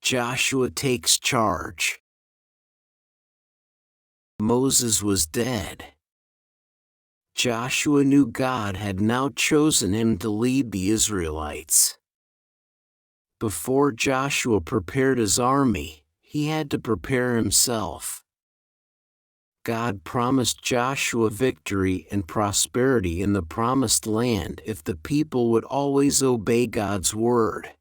Joshua takes charge. Moses was dead. Joshua knew God had now chosen him to lead the Israelites. Before Joshua prepared his army, he had to prepare himself. God promised Joshua victory and prosperity in the promised land if the people would always obey God's word.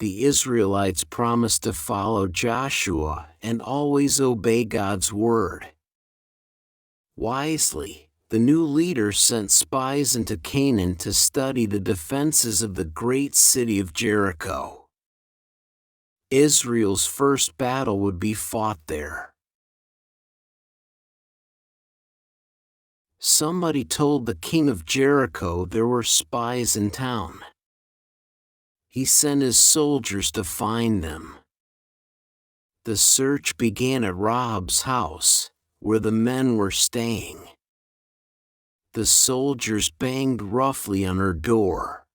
The Israelites promised to follow Joshua and always obey God's word. Wisely, the new leader sent spies into Canaan to study the defenses of the great city of Jericho. Israel's first battle would be fought there. Somebody told the king of Jericho there were spies in town. He sent his soldiers to find them. The search began at Rahab's house, where the men were staying. The soldiers banged roughly on her door.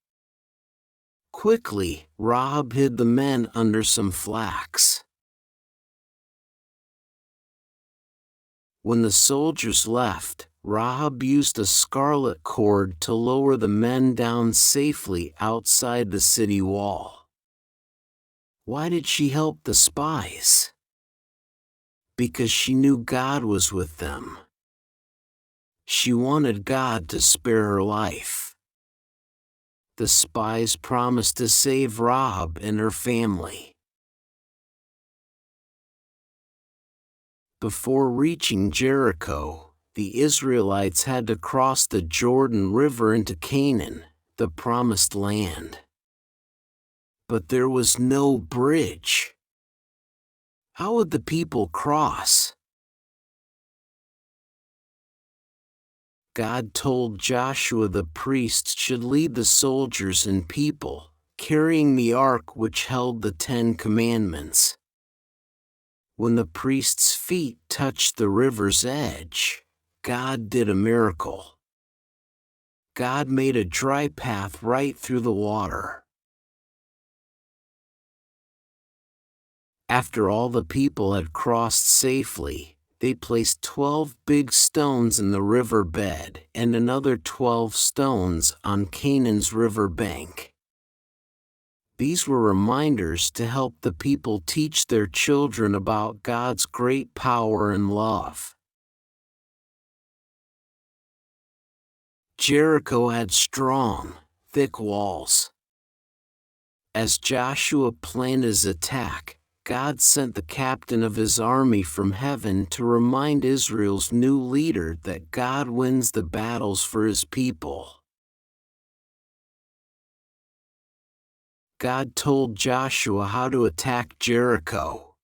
Quickly, Rahab hid the men under some flax. When the soldiers left, Rahab used a scarlet cord to lower the men down safely outside the city wall. Why did she help the spies? Because she knew God was with them. She wanted God to spare her life. The spies promised to save Rahab and her family. Before reaching Jericho, the Israelites had to cross the Jordan River into Canaan, the promised land. But there was no bridge. How would the people cross? God told Joshua the priest should lead the soldiers and people, carrying the ark which held the 10 Commandments. When the priest's feet touched the river's edge, God did a miracle. God made a dry path right through the water. After all the people had crossed safely, they placed 12 big stones in the river bed and another 12 stones on Canaan's river bank. These were reminders to help the people teach their children about God's great power and love. Jericho had strong, thick walls. As Joshua planned his attack, God sent the captain of his army from heaven to remind Israel's new leader that God wins the battles for his people. God told Joshua how to attack Jericho.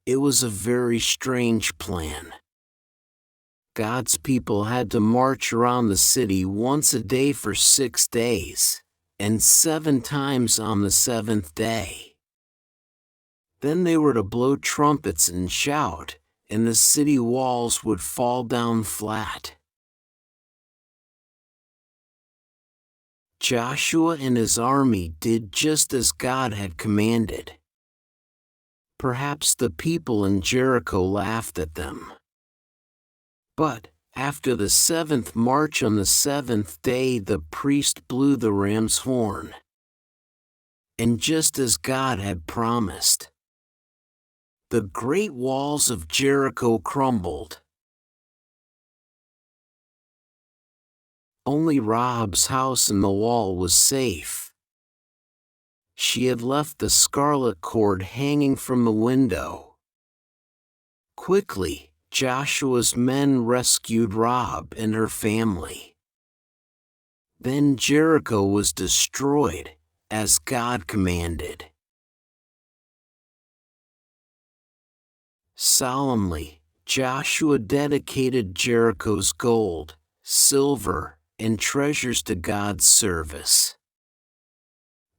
It was a very strange plan. God's people had to march around the city once a day for 6 days, and 7 times on the 7th day. Then they were to blow trumpets and shout, and the city walls would fall down flat. Joshua and his army did just as God had commanded. Perhaps the people in Jericho laughed at them. But, after the 7th march on the 7th day, the priest blew the ram's horn. And just as God had promised, the great walls of Jericho crumbled. Only Rahab's house in the wall was safe. She had left the scarlet cord hanging from the window. Quickly, Joshua's men rescued Rahab and her family. Then Jericho was destroyed, as God commanded. Solemnly, Joshua dedicated Jericho's gold, silver, and treasures to God's service.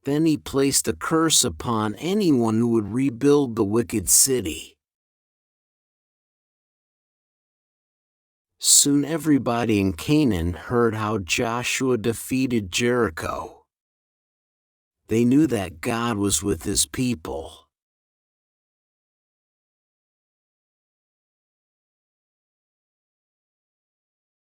Then he placed a curse upon anyone who would rebuild the wicked city. Soon everybody in Canaan heard how Joshua defeated Jericho. They knew that God was with his people.